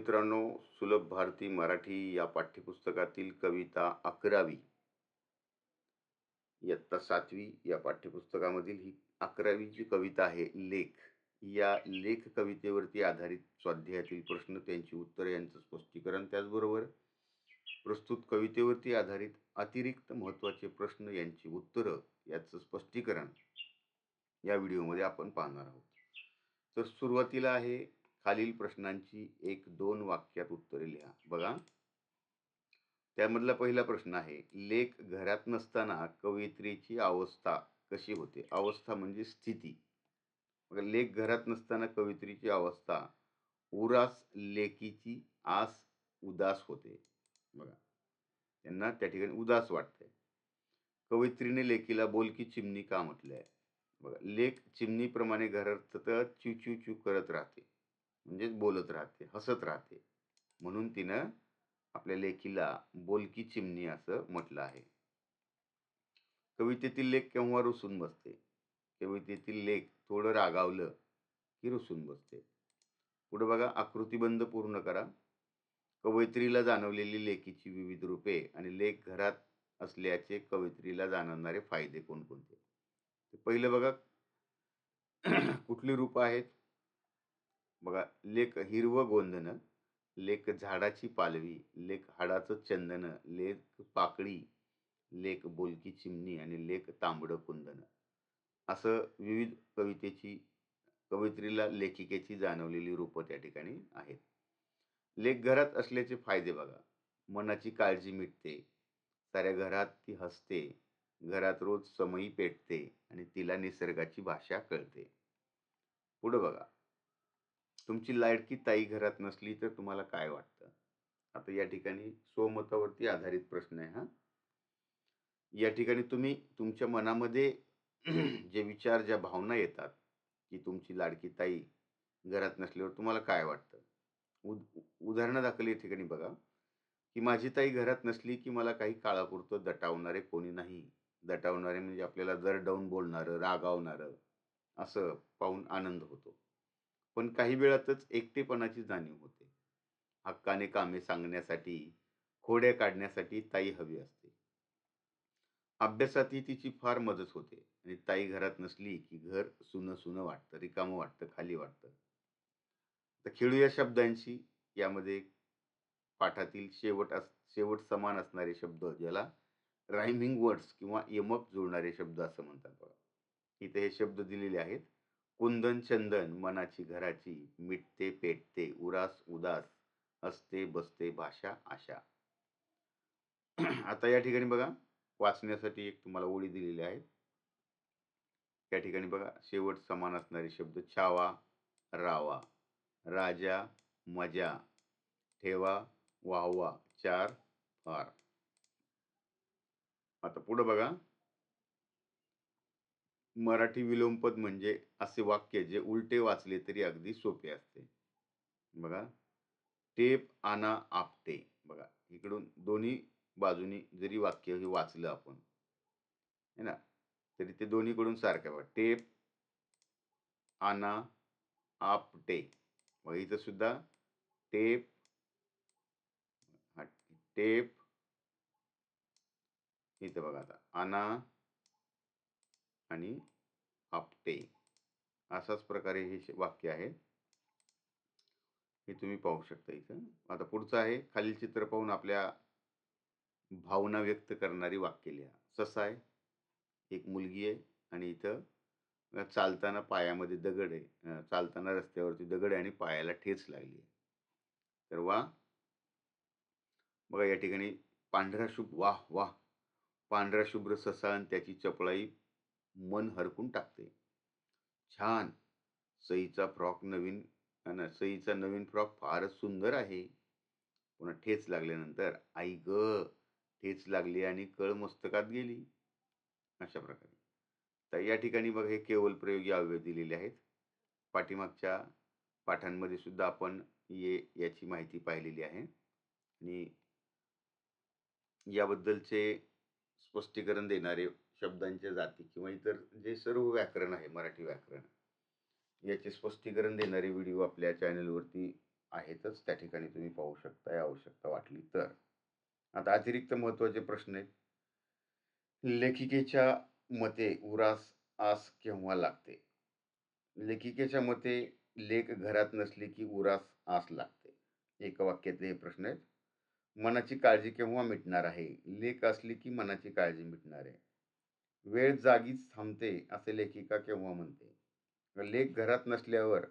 मित्रांनो, सुलभ भारती मराठी या पाठ्यपुस्तकातील कविता 11वी इयत्ता 7वी या पाठ्यपुस्तकामधील ही 11वी जी कविता आहे लेख. या लेख कवितेवरती आधारित स्वाध्यायातील प्रश्न, त्यांची उत्तरे यांचं स्पष्टीकरण, त्याचबरोबर प्रस्तुत कवितेवरती आधारित अतिरिक्त महत्त्वाचे प्रश्न यांची उत्तरं याचं स्पष्टीकरण या व्हिडिओमध्ये आपण पाहणार आहोत. तर सुरुवातीला आहे खालील प्रश्नांची 1-2 वाक्यात उत्तरे लिहा. बघा, त्यामधला पहिला प्रश्न आहे, लेख घरात नसताना कवयित्रीची अवस्था कशी होते? अवस्था म्हणजे स्थिती. बघा, लेख घरात नसताना कवयित्रीची अवस्था उरास लेकीची आस उदास होते. बघा, त्यांना त्या ठिकाणी उदास वाटते. कवयित्रीने लेकीला बोलकी चिमणी का म्हटले आहे? बघा, लेख चिमणीप्रमाणे घरात सतत चिव चिव चिव करत राहते, म्हणजेच बोलत राहते, हसत राहते, म्हणून तिनं आपल्या लेकीला बोलकी चिमणी असं म्हटलं आहे. कवितेतील लेख केव्हा रुसून बसते? कवितेतील लेख थोडं रागावलं की रुसून बसते. पुढे बघा, आकृतिबंध पूर्ण करा. कवयित्रीला जाणवलेली लेकीची विविध रूपे आणि लेख घरात असल्याचे कवयित्रीला जाणवणारे फायदे कोणकोणते? पहिलं बघा, कुठली रूप आहेत? बघा, लेख हिरवं गोंधन, लेख झाडाची पालवी, लेख हाडाचं चंदन, लेख पाकळी, लेख बोलकी चिमणी आणि लेख तांबडं कुंदन. असं विविध कवयित्रीला लेखिकेची जाणवलेली रूपं त्या ठिकाणी आहेत. लेख घरात असल्याचे फायदे बघा, मनाची काळजी मिटते, साऱ्या घरात ती हसते, घरात रोज समई पेटते आणि तिला निसर्गाची भाषा कळते. पुढे बघा, तुमची लाडकी ताई घरात नसली तर तुम्हाला काय वाटतं? आता या ठिकाणी स्वमतावरती आधारित प्रश्न आहे हा. या ठिकाणी तुम्ही तुमच्या मनामध्ये जे विचार, ज्या भावना येतात की तुमची लाडकी ताई घरात नसल्यावर तुम्हाला काय वाटतं, उदाहरणादाखल या ठिकाणी बघा, की माझी ताई घरात नसली की मला काही काळापुरतं दटावणारे कोणी नाही. दटावणारे म्हणजे आपल्याला दरडावून बोलणारं, रागावणारं असं पाहून आनंद होतो, पण काही वेळातच एकटेपणाची जाणीव होते. हक्काने कामे सांगण्यासाठी, खोड्या काढण्यासाठी ताई हवी असते. अभ्यासातही तिची फार मदत होते आणि ताई घरात नसली की घर सुनं सुनं वाटतं, रिकामं वाटतं, खाली वाटतं. तर खेळूया शब्दांशी. यामध्ये पाठातील शेवट समान असणारे शब्द, ज्याला रायमिंग वर्ड्स किंवा यमक जुळणारे शब्द असं म्हणतात. बघा, इथे हे शब्द दिलेले आहेत. कुंदन चंदन मनाची घराची, मिटते पेटते उरास उदास, असते बसते भाषा आशा. आता या ठिकाणी बघा, वाचण्यासाठी एक तुम्हाला ओळी दिलेल्या आहेत. त्या ठिकाणी बघा, शेवट समान असणारे शब्द, छावा रावा, राजा मजा, ठेवा वाहवा, चार फार. आता पुढे बघा, मराठी विलोमपद म्हणजे असे वाक्य जे उलटे वाचले तरी अगदी सोपे असते. बघा, टेप आना आपटे. बघा, इकडून दोन्ही बाजूनी जरी वाक्य हे वाचलं आपण, है ना, तरी ते दोन्हीकडून सारखं. बघा, टेप आना आपटे. मग इथं सुद्धा टेप, टेप, इथं बघा, आता आना आणि आपटे, अशाच प्रकारे हे वाक्य आहे, हे तुम्ही पाहू शकता इथं. आता पुढचं आहे, खालील चित्र पाहून आपल्या भावना व्यक्त करणारी वाक्य लिहा. ससा आहे, एक मुलगी आहे आणि इथं चालताना पायामध्ये दगड आहे, चालताना रस्त्यावरती दगड आहे आणि पायाला ठेच लागली आहे. तर वा, बघा या ठिकाणी पांढरा शुभ्र, वाह वाह, पांढरा शुभ्र ससा आणि त्याची चपळाई मन हरकून टाकते. छान, सईचा फ्रॉक नवीन, सईचा नवीन फ्रॉक फारच सुंदर आहे. पुन्हा ठेच लागल्यानंतर, आई ग, ठेच लागली आणि कळ मस्तकात गेली. अशा प्रकारे. तर या ठिकाणी बघा, हे केवळ प्रयोगी अवयव दिलेले आहेत. पाठीमागच्या पाठांमध्ये सुद्धा आपण याची माहिती पाहिलेली आहे आणि याबद्दलचे स्पष्टीकरण देणारे शब्दांच्या जाती किंवा इतर जे सर्व व्याकरण आहे, मराठी व्याकरण, याचे स्पष्टीकरण देणारे व्हिडिओ आपल्या चॅनलवरती आहेतच, त्या ठिकाणी तुम्ही पाहू शकताय आवश्यकता वाटली तर. आता अतिरिक्त महत्त्वाचे प्रश्न आहेत. लेखिकेच्या मते उरास आस केव्हा लागते? लेखिकेच्या मते लेख घरात नसली की उरास आस लागते. एका वाक्यातले हे प्रश्न आहेत. मनाची काळजी केव्हा मिटणार आहे? लेख असली की मनाची काळजी मिटणार आहे. वेळ जागीच थांबते असे लेखिका केव्हा म्हणते? लेख घरात नसल्यावर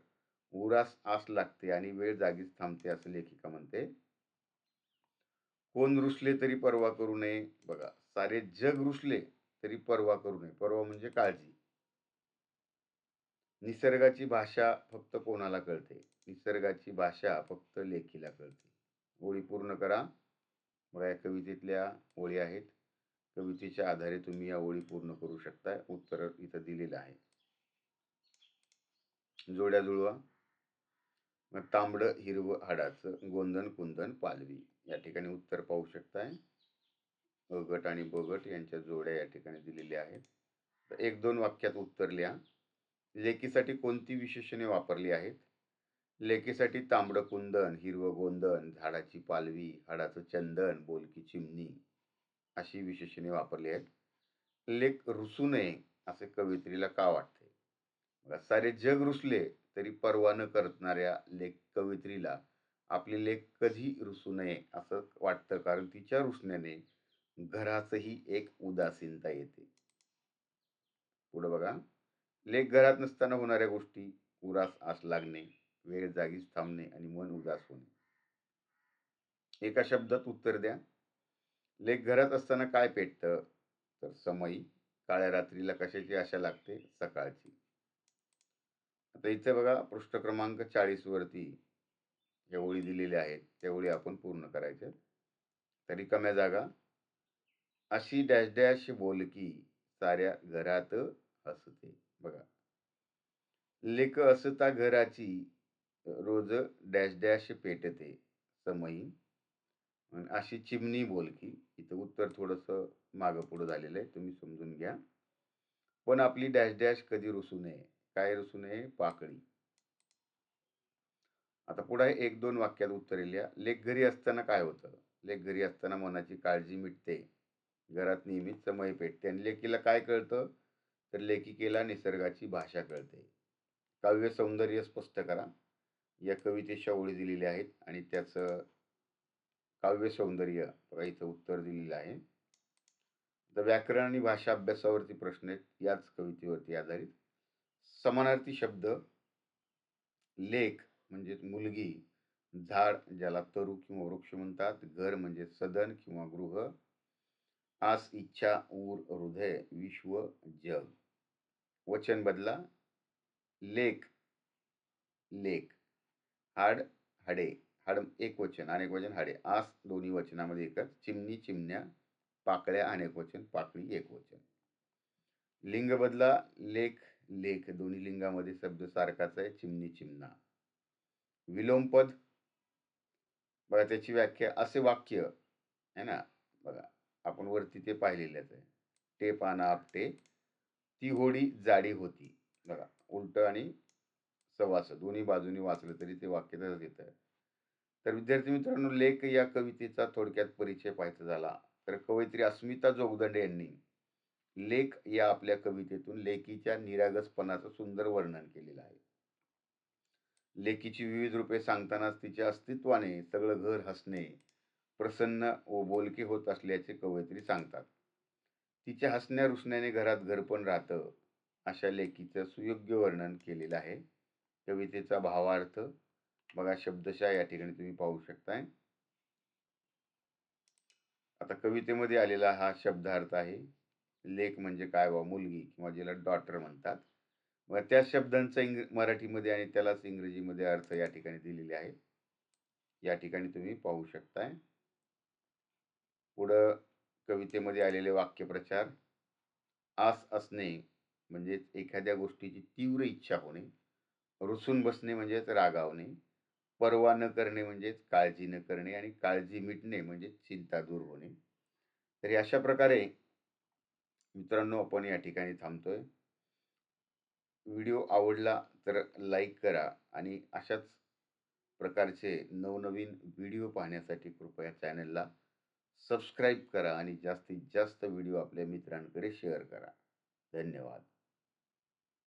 उरास आस लागते आणि वेळ जागीच थांबते असं लेखिका म्हणते. कोण रुसले तरी पर्वा करू नये. बघा, सारे जग रुसले तरी पर्वा करू नये. पर्वा म्हणजे काळजी. निसर्गाची भाषा फक्त कोणाला कळते? निसर्गाची भाषा फक्त लेखीला कळते. ओळी पूर्ण करा. बघा, या कवितेतल्या ओळी आहेत. कवितेच्या आधारे तुम्ही या ओळी पूर्ण करू शकता. उत्तर इथं दिलेलं आहे. जोड्या जुळवा. मग तांबडं हिरवं हाडाचं गोंधन कुंदन पालवी. या ठिकाणी उत्तर पाहू शकताय. अ गट आणि ब गट यांच्या जोड्या या ठिकाणी दिलेल्या आहेत. तर एक दोन वाक्यात उत्तर लिहा. लेकीसाठी कोणती विशेषणे वापरली आहेत? लेकीसाठी तांबडं कुंदन, हिरवं गोंदन, झाडाची पालवी, हाडाचं चंदन, बोलकी चिमणी अशी विशेषणे वापरली आहेत. लेक रुसू नये असे कवयित्रीला का वाटते? बघा, सारे जग रुसले तरी पर्वा न करणाऱ्या कवयित्रीला आपले लेख कधी रुसू नये असं वाटतं, कारण तिच्या रुसण्याने घरातही एक उदासीनता येते. पुढे बघा, लेख घरात नसताना होणाऱ्या गोष्टी: उरास आस लागणे, वेळ जागीच थांबणे आणि मन उदास होणे. एका शब्दात उत्तर द्या. लेख घरात असताना काय पेटतं? तर समई. काळ्या रात्रीला कशाची आशा लागते? सकाळची. आता इथे बघा, पृष्ठ क्रमांक 40 वरती ज्या ओळी दिलेल्या आहेत त्या ओळी आपण पूर्ण करायच्या. तर रिकाम्या जागा. अशी डॅश डॅश बोलकी साऱ्या घरात हसते. बघा, लेक असता घराची रोज डॅश डॅश पेटते समई. आणि अशी चिमणी बोलकी. इथं उत्तर थोडस मागं पुढं झालेलं आहे, तुम्ही समजून घ्या. पण आपली डॅश डॅश कधी रुसू नये. काय रुसू नये? पाकळी. आता पुढे एक दोन वाक्यात उत्तर लिहा. लेख घरी असताना काय होतं? लेख घरी असताना मनाची काळजी मिटते, घरात नेहमीच समय पेटते आणि लेकीला काय कळतं? तर लेखिकेला निसर्गाची भाषा कळते. काव्य सौंदर्य स्पष्ट करा. या कवितेच्या ओळी दिलेल्या आहेत आणि त्याचं काव्य सौंदर्य बघा, इथं उत्तर दिलेलं आहे. तर व्याकरण आणि भाषा अभ्यासावरती प्रश्न आहेत याच कवितेवरती आधारित. समानार्थी शब्द: लेख म्हणजे मुलगी, झाड ज्याला तरू किंवा वृक्ष म्हणतात, घर म्हणजे सदन किंवा गृह, आस इच्छा, ऊर हृदय, विश्व जग. वचन बदला. लेख लेख, हाड हाडे, हाड एक वचन, अनेक वचन हाडे, आस दोन्ही वचनामध्ये एकच, चिमणी चिमण्या, पाकळ्या अनेक वचन, पाकळी एक वचन. लिंग बदला. लेख लेख दोन्ही लिंगामध्ये शब्द सारखाच आहे, चिमणी चिमणा. विलोमपद बघा, त्याची व्याख्या: असे वाक्य आहे ना. बघा, आपण वरती ते पाहिलेलंच आहे. टे पाना आपटे, ती होडी जाडी होती. बघा, उलट आणि सवास दोन्ही बाजूनी वाचलं तरी ते वाक्य तसंच येतं. तर विद्यार्थी मित्रांनो, लेख या कवितेचा थोडक्यात परिचय पाहायचा झाला तर कवयित्री अस्मिता जोगदंडे यांनी लेख या आपल्या कवितेतून लेकीच्या निरागसपणाचं सुंदर वर्णन केलेलं आहे. लेकीची विविध रूपे सांगतानाच तिच्या अस्तित्वाने सगळं घर हसणे, प्रसन्न व बोलके होत असल्याचे कवयित्री सांगतात. तिच्या हसण्या रुसण्याने घरात घरपण राहतं, अशा लेकीचं सुयोग्य वर्णन केलेलं आहे. कवितेचा भावार्थ बघा, शब्दशः या ठिकाणी तुम्ही पाहू शकताय. आता कवितेमध्ये आलेला हा शब्दार्थ आहे. लेक म्हणजे काय वा? मुलगी किंवा जिला डॉटर म्हणतात. मग त्या शब्दांचा मराठीमध्ये आणि त्यालाच इंग्रजीमध्ये अर्थ या ठिकाणी दिलेले आहेत. या ठिकाणी तुम्ही पाहू शकताय. पुढं कवितेमध्ये आलेले वाक्यप्रचार: आस असणे म्हणजे एखाद्या गोष्टीची तीव्र इच्छा होणे, रुसून बसणे म्हणजेच रागावणे, पर्वा न करणे म्हणजेच काळजी न करणे आणि काळजी मिटणे म्हणजे चिंता दूर होणे. तर अशा प्रकारे मित्रांनो आपण या ठिकाणी थांबतोय. व्हिडिओ आवडला तर लाईक करा आणि अशाच प्रकारचे नवनवीन व्हिडिओ पाहण्यासाठी कृपया चॅनलला सबस्क्राईब करा आणि जास्तीत जास्त व्हिडिओ आपल्या मित्रांकडे शेअर करा. धन्यवाद.